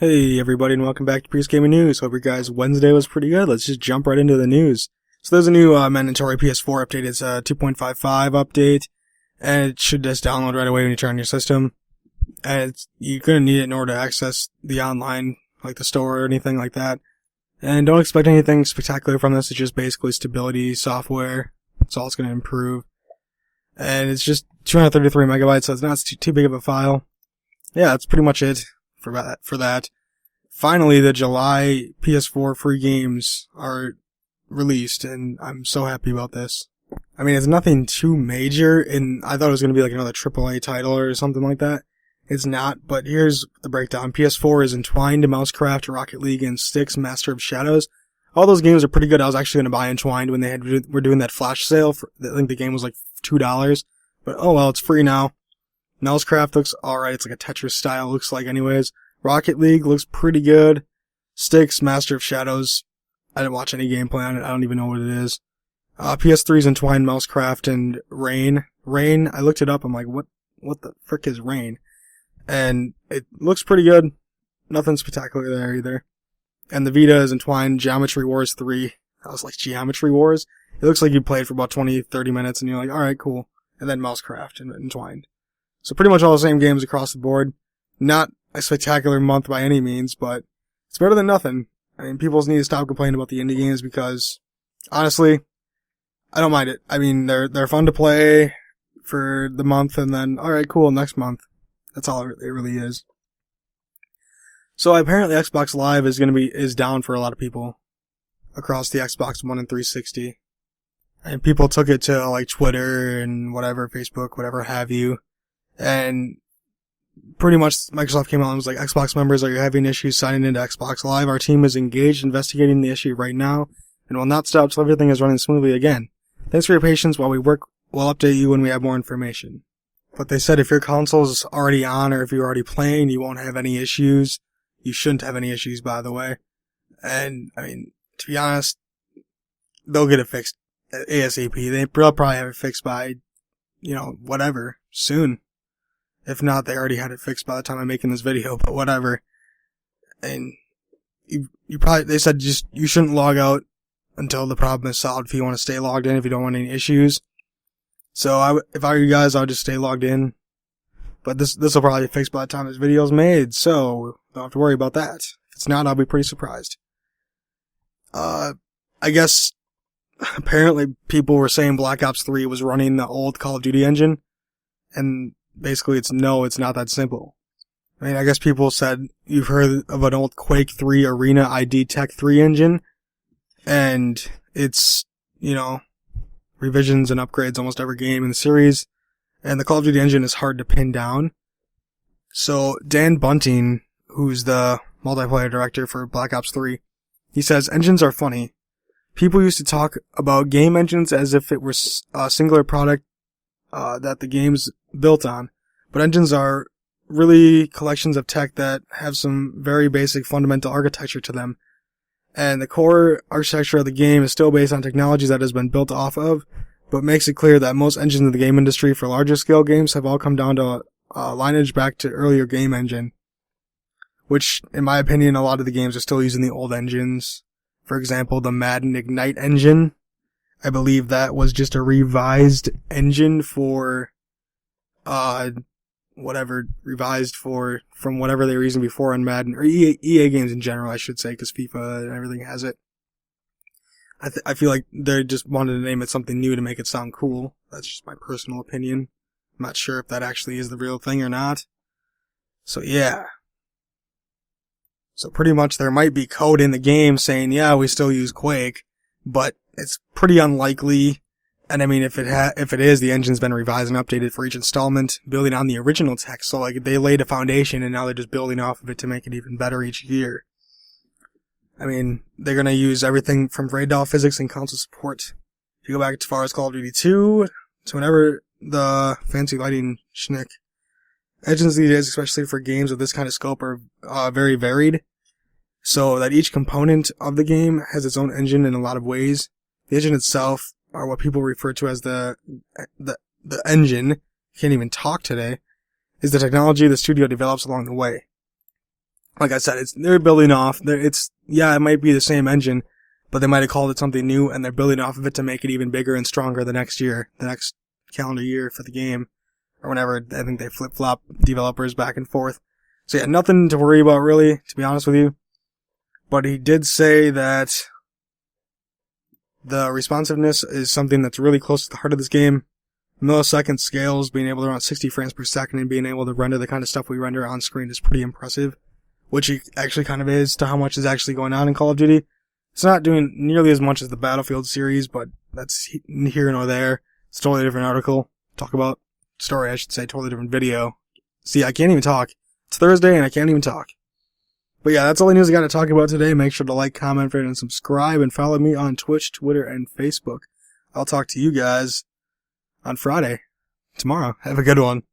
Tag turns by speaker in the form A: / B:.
A: Hey everybody and welcome back to Priest Gaming News. Hope your guys' Wednesday was pretty good. Let's just jump right into the news. So there's a new mandatory PS4 update. It's a 2.55 update, and it should just download right away when you turn on your system. And you're going to need it in order to access the online, like the store or anything like that. And don't expect anything spectacular from this. It's just basically stability software. That's all it's going to improve. And it's just 233 megabytes, so it's not too big of a file. Yeah, that's pretty much it for that. Finally, the July PS4 free games are released, and I'm so happy about this. I mean, it's nothing too major, and I thought it was going to be like another AAA title or something like that. It's not, but here's the breakdown. PS4 is Entwined, Mousecraft, Rocket League, and Styx, Master of Shadows. All those games are pretty good. I was actually going to buy Entwined when were doing that flash sale. I think the game was like $2, but oh well, it's free now. Mousecraft looks alright. It's like a Tetris style, looks like anyways. Rocket League looks pretty good. Styx, Master of Shadows. I didn't watch any gameplay on it. I don't even know what it is. PS3's Entwined, Mousecraft, and Rain. Rain, I looked it up. I'm like, what the frick is Rain? And it looks pretty good. Nothing spectacular there either. And the Vita is Entwined, Geometry Wars 3. I was like, Geometry Wars? It looks like you played for about 20, 30 minutes and you're like, alright, cool. And then Mousecraft and Entwined. So pretty much all the same games across the board. Not a spectacular month by any means, but it's better than nothing. I mean, people need to stop complaining about the indie games because, honestly, I don't mind it. I mean, they're fun to play for the month and then, alright, cool, next month. That's all it really is. So apparently Xbox Live is down for a lot of people across the Xbox One and 360. And people took it to like Twitter and whatever, Facebook, whatever have you. And pretty much Microsoft came out and was like, Xbox members, are you having issues signing into Xbox Live? Our team is engaged investigating the issue right now and will not stop till everything is running smoothly again. Thanks for your patience while we work. We'll update you when we have more information. But they said if your console is already on or if you're already playing, you won't have any issues. You shouldn't have any issues, by the way. And, I mean, to be honest, they'll get it fixed ASAP. They'll probably have it fixed by, whatever, soon. If not, they already had it fixed by the time I'm making this video, but whatever. And they said just, you shouldn't log out until the problem is solved if you want to stay logged in, if you don't want any issues. So if I were you guys, I would just stay logged in. But this will probably be fixed by the time this video is made, so don't have to worry about that. If it's not, I'll be pretty surprised. I guess, apparently people were saying Black Ops 3 was running the old Call of Duty engine, and basically it's not that simple. I mean, I guess people said you've heard of an old Quake 3 Arena ID Tech 3 engine, and it's, revisions and upgrades almost every game in the series, and the Call of Duty engine is hard to pin down. So Dan Bunting, who's the multiplayer director for Black Ops 3, he says, engines are funny. People used to talk about game engines as if it were a singular product that the game's built on, but engines are really collections of tech that have some very basic fundamental architecture to them. And the core architecture of the game is still based on technologies that has been built off of, but makes it clear that most engines in the game industry for larger scale games have all come down to lineage back to earlier game engine. Which, in my opinion, a lot of the games are still using the old engines. For example, the Madden Ignite engine. I believe that was just a revised engine for, from whatever they were using before on Madden, or EA games in general, I should say, because FIFA and everything has it. I feel like they just wanted to name it something new to make it sound cool. That's just my personal opinion. I'm not sure if that actually is the real thing or not. So yeah. So pretty much there might be code in the game saying, yeah, we still use Quake, but it's pretty unlikely. And I mean, if it is, the engine's been revised and updated for each installment, building on the original tech. So like they laid a foundation and now they're just building off of it to make it even better each year. I mean, they're gonna use everything from radar physics and console support. If you go back as far as Call of Duty 2, to whenever the fancy lighting schnick. Engines these days, especially for games of this kind of scope, are very varied. So that each component of the game has its own engine in a lot of ways. The engine itself, or what people refer to as the engine, can't even talk today, is the technology the studio develops along the way. like I said, they're building off. It might be the same engine, but they might have called it something new, and they're building off of it to make it even bigger and stronger the next calendar year for the game, or whenever. I think they flip-flop developers back and forth. So yeah, nothing to worry about really, to be honest with you. But he did say that the responsiveness is something that's really close to the heart of this game. Millisecond scales, being able to run 60 frames per second and being able to render the kind of stuff we render on screen is pretty impressive. Which it actually kind of is to how much is actually going on in Call of Duty. It's not doing nearly as much as the Battlefield series, but that's here nor there. It's a totally different article. Talk about story, I should say, totally different video. See, I can't even talk. It's Thursday and I can't even talk. But yeah, that's all the news I got to talk about today. Make sure to like, comment, rate, and subscribe, and follow me on Twitch, Twitter, and Facebook. I'll talk to you guys on Friday. Tomorrow. Have a good one.